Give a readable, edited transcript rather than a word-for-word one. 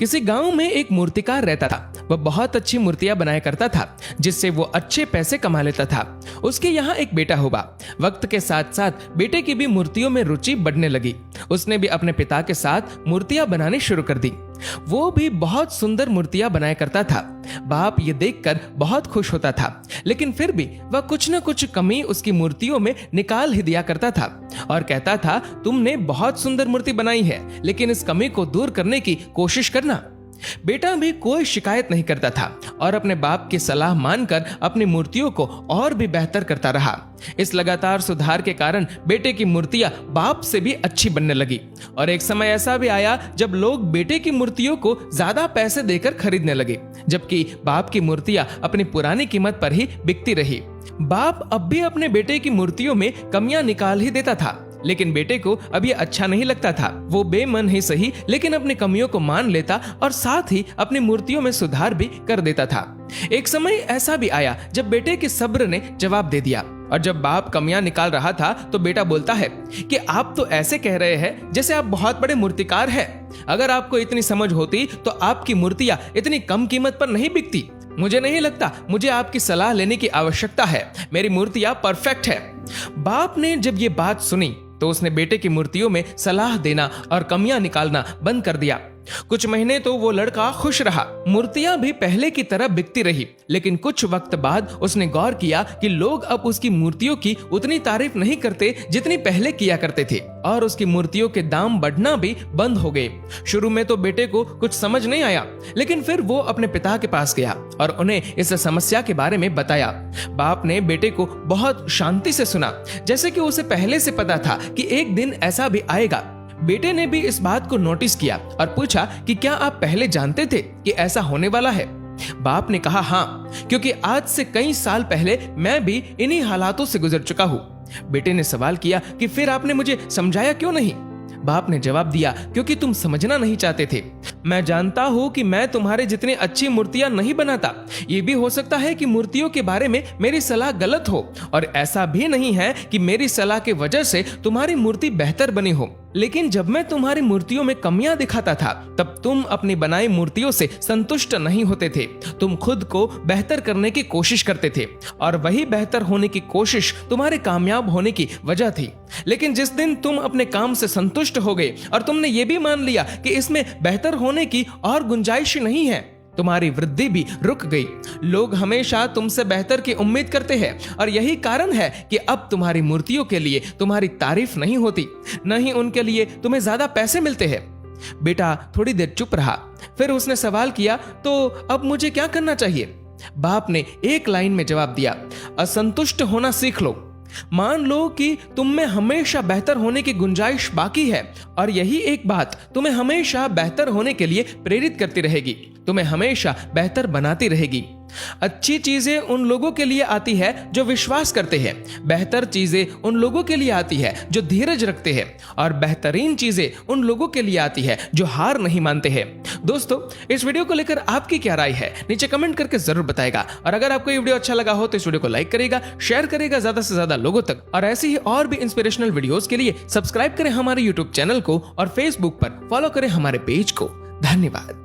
किसी गांव में एक मूर्तिकार रहता था। वह बहुत अच्छी मूर्तियां बनाया करता था, जिससे वो अच्छे पैसे कमा लेता था। उसके यहाँ एक बेटा हुआ। वक्त के साथ साथ बेटे की भी मूर्तियों में रुचि बढ़ने लगी। उसने भी अपने पिता के साथ मूर्तियां बनानी शुरू कर दी। वो भी बहुत सुंदर मूर्तियां बनाया करता था। बाप ये देखकर बहुत खुश होता था, लेकिन फिर भी वह कुछ न कुछ कमी उसकी मूर्तियों में निकाल ही दिया करता था और कहता था, तुमने बहुत सुंदर मूर्ति बनाई है, लेकिन इस कमी को दूर करने की कोशिश करना। बेटा भी कोई शिकायत नहीं करता था और अपने बाप की सलाह मानकर अपनी मूर्तियों को और भी बेहतर करता रहा। इस लगातार सुधार के कारण बेटे की मूर्तियां बाप से भी अच्छी बनने लगी और एक समय ऐसा भी आया जब लोग बेटे की मूर्तियों को ज्यादा पैसे देकर खरीदने लगे, जबकि बाप की मूर्तियां अपनी पुरानी कीमत पर ही बिकती रही। बाप अब भी अपने बेटे की मूर्तियों में कमियां निकाल ही देता था, लेकिन बेटे को अब ये अच्छा नहीं लगता था। वो बेमन ही सही, लेकिन अपनी कमियों को मान लेता और साथ ही अपनी मूर्तियों में सुधार भी कर देता था। एक समय ऐसा भी आया जब बेटे के सब्र ने जवाब दे दिया और जब बाप कमियां निकाल रहा था तो बेटा बोलता है कि आप तो ऐसे कह रहे हैं जैसे आप बहुत बड़े मूर्तिकार हैं। अगर आपको इतनी समझ होती तो आपकी मूर्तियां इतनी कम कीमत पर नहीं बिकती। मुझे नहीं लगता मुझे आपकी सलाह लेने की आवश्यकता है। मेरी मूर्तियां परफेक्ट है। बाप ने जब ये बात सुनी तो उसने बेटे की मूर्तियों में सलाह देना और कमियां निकालना बंद कर दिया। कुछ महीने तो वो लड़का खुश रहा। मूर्तियां भी पहले की तरह बिकती रही, लेकिन कुछ वक्त बाद उसने गौर किया कि लोग अब उसकी मूर्तियों की उतनी तारीफ नहीं करते जितनी पहले किया करते थे और उसकी मूर्तियों के दाम बढ़ना भी बंद हो गए। शुरू में तो बेटे को कुछ समझ नहीं आया, लेकिन फिर वो अपने पिता के पास गया और उन्हें इस समस्या के बारे में बताया। बाप ने बेटे को बहुत शांति से सुना, जैसे कि उसे पहले से पता था कि एक दिन ऐसा भी आएगा। बेटे ने भी इस बात को नोटिस किया और पूछा कि क्या आप पहले जानते थे कि ऐसा होने वाला है? बाप ने कहा हाँ, क्योंकि आज से कई साल पहले मैं भी इन्हीं हालातों से गुजर चुका हूँ। बेटे ने सवाल किया कि फिर आपने मुझे समझाया क्यों नहीं? बाप ने जवाब दिया, क्योंकि तुम समझना नहीं चाहते थे। मैं जानता हूँ कि मैं तुम्हारे जितनी अच्छी मूर्तियां नहीं बनाता। ये भी हो सकता है कि मूर्तियों के बारे में मेरी सलाह गलत हो और ऐसा भी नहीं है कि मेरी सलाह के वजह से तुम्हारी मूर्ति बेहतर बनी हो। लेकिन जब मैं तुम्हारी मूर्तियों में कमियां दिखाता था तब तुम अपनी बनाई मूर्तियों से संतुष्ट नहीं होते थे। तुम खुद को बेहतर करने की कोशिश करते थे और वही बेहतर होने की कोशिश तुम्हारे कामयाब होने की वजह थी। लेकिन जिस दिन तुम अपने काम से संतुष्ट हो गए और तुमने ये भी मान लिया कि इसमें बेहतर होने की और गुंजाइश नहीं है, तुम्हारी वृद्धि भी रुक गई। लोग हमेशा तुमसे बेहतर की उम्मीद करते हैं और यही कारण है कि अब तुम्हारी मूर्तियों के लिए तुम्हारी तारीफ नहीं होती, न ही उनके लिए तुम्हें ज्यादा पैसे मिलते हैं। बेटा थोड़ी देर चुप रहा, फिर उसने सवाल किया, तो अब मुझे क्या करना चाहिए? बाप ने एक लाइन में जवाब दिया, असंतुष्ट होना सीख लो। मान लो कि तुम में हमेशा बेहतर होने की गुंजाइश बाकी है और यही एक बात तुम्हें हमेशा बेहतर होने के लिए प्रेरित करती रहेगी, तुम्हें हमेशा बेहतर बनाती रहेगी। अच्छी चीजें उन लोगों के लिए आती है जो विश्वास करते हैं, बेहतर चीजें उन लोगों के लिए आती है जो धीरज रखते हैं और बेहतरीन चीजें उन लोगों के लिए आती है जो हार नहीं मानते हैं। दोस्तों, इस वीडियो को लेकर आपकी क्या राय है नीचे कमेंट करके जरूर बताएगा और अगर आपको ये वीडियो अच्छा लगा हो तो इस वीडियो को लाइक करेगा, शेयर करेगा ज्यादा से ज्यादा लोगों तक और ऐसी ही और भी इंस्पिरेशनल वीडियोस के लिए सब्सक्राइब करें हमारे यूट्यूब चैनल को और फेसबुक पर फॉलो करें हमारे पेज को। धन्यवाद।